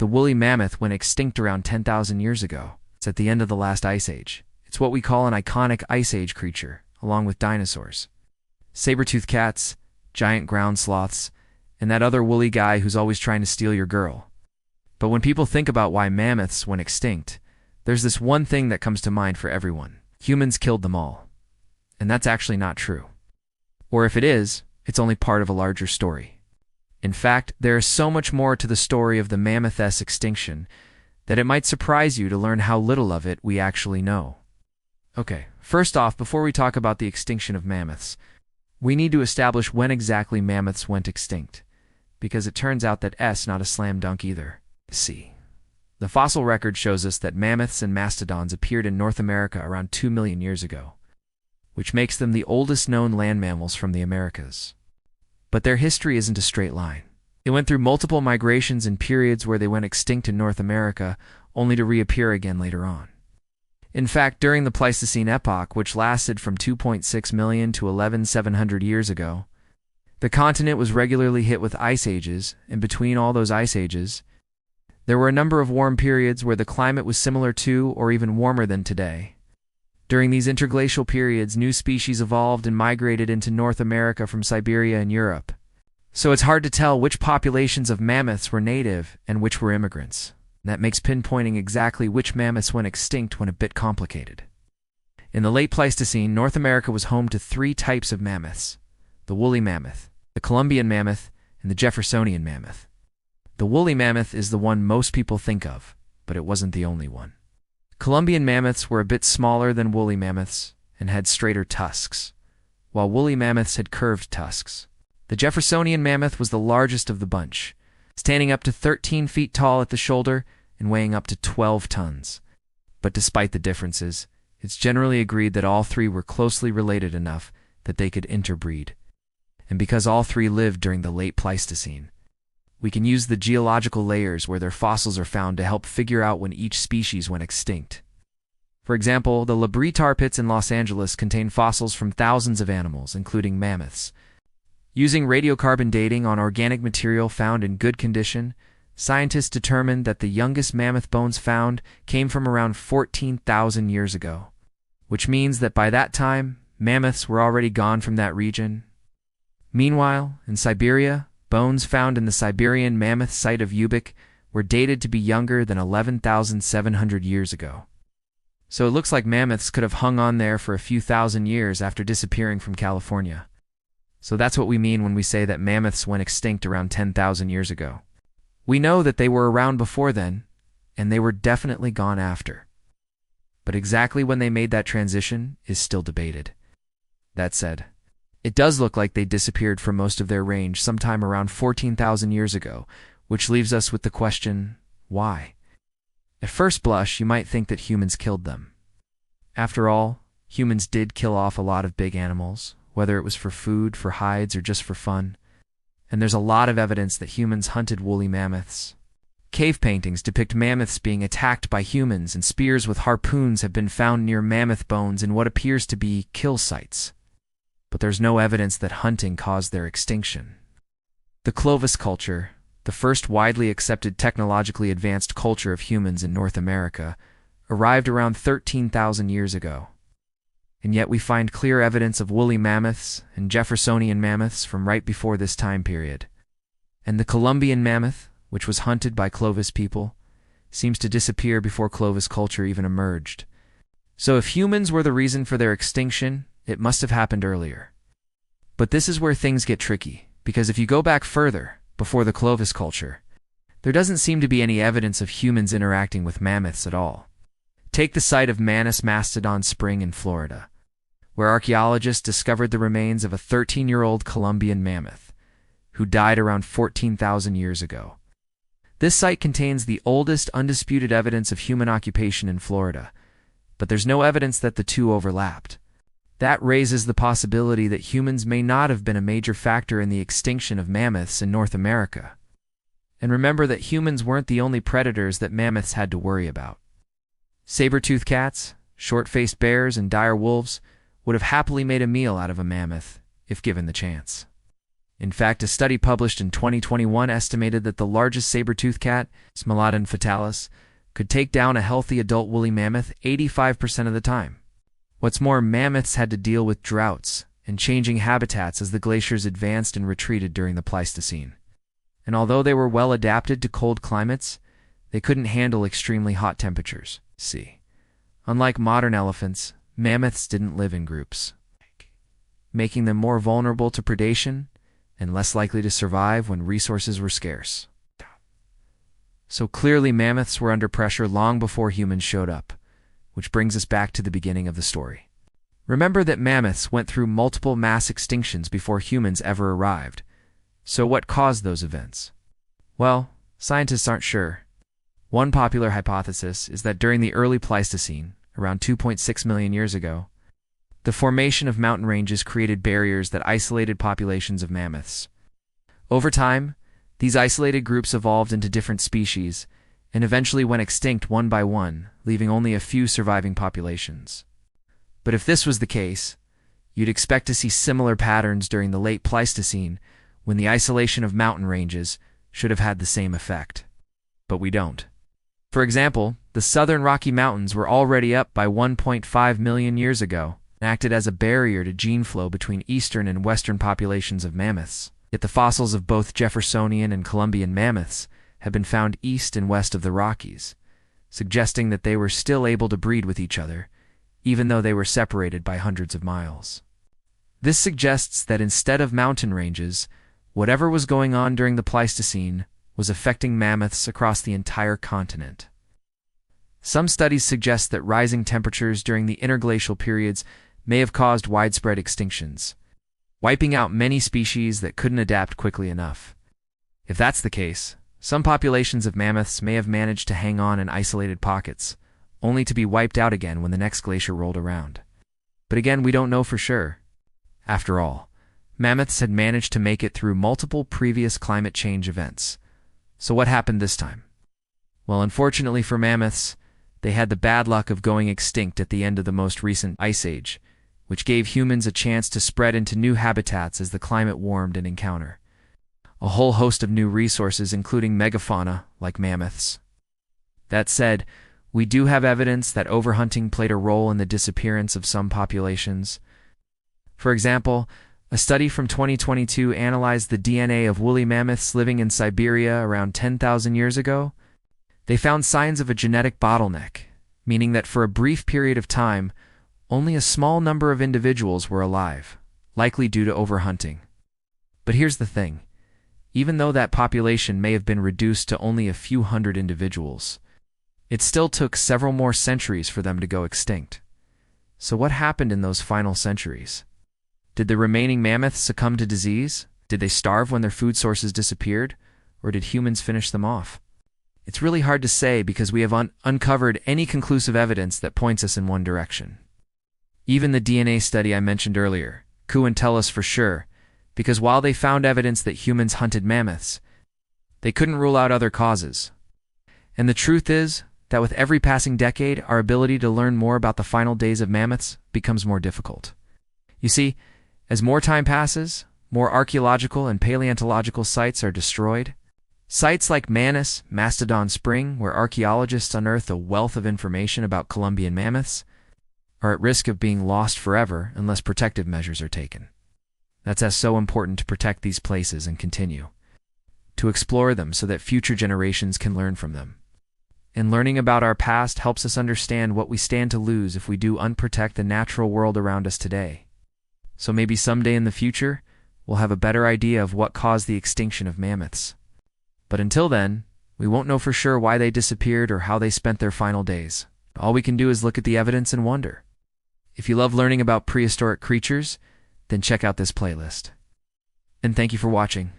The woolly mammoth went extinct around 10,000 years ago. It's at the end of the last ice age. It's what we call an iconic ice age creature, along with dinosaurs. Saber-toothed cats, giant ground sloths, and that other woolly guy who's always trying to steal your girl. But when people think about why mammoths went extinct, there's this one thing that comes to mind for everyone. Humans killed them all. And that's actually not true. Or if it is, it's only part of a larger story. In fact, there is so much more to the story of the mammoth's extinction that it might surprise you to learn how little of it we actually know. Okay, first off, before we talk about the extinction of mammoths, we need to establish when exactly mammoths went extinct, because it turns out that S not a slam dunk either. C. The fossil record shows us that mammoths and mastodons appeared in North America around 2 million years ago, which makes them the oldest known land mammals from the Americas. But their history isn't a straight line. It went through multiple migrations and periods where they went extinct in North America, only to reappear again later on. In fact, during the Pleistocene epoch, which lasted from 2.6 million to 11,700 years ago, the continent was regularly hit with ice ages, and between all those ice ages, there were a number of warm periods where the climate was similar to or even warmer than today. During these interglacial periods, new species evolved and migrated into North America from Siberia and Europe. So it's hard to tell which populations of mammoths were native and which were immigrants. That makes pinpointing exactly which mammoths went extinct a bit complicated. In the late Pleistocene, North America was home to 3 types of mammoths: the woolly mammoth, the Columbian mammoth, and the Jeffersonian mammoth. The woolly mammoth is the one most people think of, but it wasn't the only one. Columbian mammoths were a bit smaller than woolly mammoths and had straighter tusks, while woolly mammoths had curved tusks. The Jeffersonian mammoth was the largest of the bunch, standing up to 13 feet tall at the shoulder and weighing up to 12 tons. But despite the differences, it's generally agreed that all 3 were closely related enough that they could interbreed. And because all 3 lived during the late Pleistocene, we can use the geological layers where their fossils are found to help figure out when each species went extinct. For example, the Labrie tar pits in Los Angeles contain fossils from thousands of animals, including mammoths. Using radiocarbon dating on organic material found in good condition, scientists determined that the youngest mammoth bones found came from around 14,000 years ago, which means that by that time, mammoths were already gone from that region. Meanwhile, in Siberia, bones found in the Siberian mammoth site of Ubik were dated to be younger than 11,700 years ago. So it looks like mammoths could have hung on there for a few thousand years after disappearing from California. So that's what we mean when we say that mammoths went extinct around 10,000 years ago. We know that they were around before then, and they were definitely gone after. But exactly when they made that transition is still debated. That said, it does look like they disappeared for most of their range sometime around 14,000 years ago, which leaves us with the question, why? At first blush, you might think that humans killed them. After all, humans did kill off a lot of big animals, whether it was for food, for hides, or just for fun. And there's a lot of evidence that humans hunted woolly mammoths. Cave paintings depict mammoths being attacked by humans, and spears with harpoons have been found near mammoth bones in what appears to be kill sites. But there's no evidence that hunting caused their extinction. The Clovis culture, the first widely accepted technologically advanced culture of humans in North America, arrived around 13,000 years ago. And yet we find clear evidence of woolly mammoths and Jeffersonian mammoths from right before this time period. And the Columbian mammoth, which was hunted by Clovis people, seems to disappear before Clovis culture even emerged. So if humans were the reason for their extinction, it must have happened earlier. But this is where things get tricky, because if you go back further, before the Clovis culture, there doesn't seem to be any evidence of humans interacting with mammoths at all. Take the site of Manus Mastodon Spring in Florida, where archaeologists discovered the remains of a 13-year-old Columbian mammoth, who died around 14,000 years ago. This site contains the oldest undisputed evidence of human occupation in Florida, but there's no evidence that the two overlapped. That raises the possibility that humans may not have been a major factor in the extinction of mammoths in North America. And remember that humans weren't the only predators that mammoths had to worry about. Saber-toothed cats, short-faced bears, and dire wolves would have happily made a meal out of a mammoth if given the chance. In fact, a study published in 2021 estimated that the largest saber-toothed cat, Smilodon fatalis, could take down a healthy adult woolly mammoth 85% of the time. What's more, mammoths had to deal with droughts and changing habitats as the glaciers advanced and retreated during the Pleistocene. And although they were well adapted to cold climates, they couldn't handle extremely hot temperatures. See, unlike modern elephants, mammoths didn't live in groups, making them more vulnerable to predation and less likely to survive when resources were scarce. So clearly mammoths were under pressure long before humans showed up, which brings us back to the beginning of the story. Remember that mammoths went through multiple mass extinctions before humans ever arrived. So what caused those events? Well, scientists aren't sure. One popular hypothesis is that during the early Pleistocene, around 2.6 million years ago, the formation of mountain ranges created barriers that isolated populations of mammoths. Over time, these isolated groups evolved into different species and eventually went extinct one by one, leaving only a few surviving populations. But if this was the case, you'd expect to see similar patterns during the late Pleistocene, when the isolation of mountain ranges should have had the same effect. But we don't. For example, the southern Rocky Mountains were already up by 1.5 million years ago and acted as a barrier to gene flow between eastern and western populations of mammoths. Yet the fossils of both Jeffersonian and Columbian mammoths have been found east and west of the Rockies, suggesting that they were still able to breed with each other, even though they were separated by hundreds of miles. This suggests that instead of mountain ranges, whatever was going on during the Pleistocene was affecting mammoths across the entire continent. Some studies suggest that rising temperatures during the interglacial periods may have caused widespread extinctions, wiping out many species that couldn't adapt quickly enough. If that's the case, some populations of mammoths may have managed to hang on in isolated pockets, only to be wiped out again when the next glacier rolled around. But again, we don't know for sure. After all, mammoths had managed to make it through multiple previous climate change events. So what happened this time? Well, unfortunately for mammoths, they had the bad luck of going extinct at the end of the most recent ice age, which gave humans a chance to spread into new habitats as the climate warmed and encounter a whole host of new resources, including megafauna like mammoths. That said, we do have evidence that overhunting played a role in the disappearance of some populations. For example, a study from 2022 analyzed the DNA of woolly mammoths living in Siberia around 10,000 years ago. They found signs of a genetic bottleneck, meaning that for a brief period of time, only a small number of individuals were alive, likely due to overhunting. But here's the thing. Even though that population may have been reduced to only a few hundred individuals, it still took several more centuries for them to go extinct. So what happened in those final centuries? Did the remaining mammoths succumb to disease? Did they starve when their food sources disappeared? Or did humans finish them off? It's really hard to say because we have uncovered any conclusive evidence that points us in one direction. Even the DNA study I mentioned earlier couldn't tell us for sure, because while they found evidence that humans hunted mammoths, they couldn't rule out other causes. And the truth is that with every passing decade, our ability to learn more about the final days of mammoths becomes more difficult. You see, as more time passes, more archaeological and paleontological sites are destroyed. Sites like Manus, Mastodon Spring, where archaeologists unearth a wealth of information about Columbian mammoths, are at risk of being lost forever unless protective measures are taken. That's so important to protect these places and continue to explore them so that future generations can learn from them. And learning about our past helps us understand what we stand to lose if we do unprotect the natural world around us today. So maybe someday in the future, we'll have a better idea of what caused the extinction of mammoths. But until then, we won't know for sure why they disappeared or how they spent their final days. All we can do is look at the evidence and wonder. If you love learning about prehistoric creatures, then check out this playlist. And thank you for watching.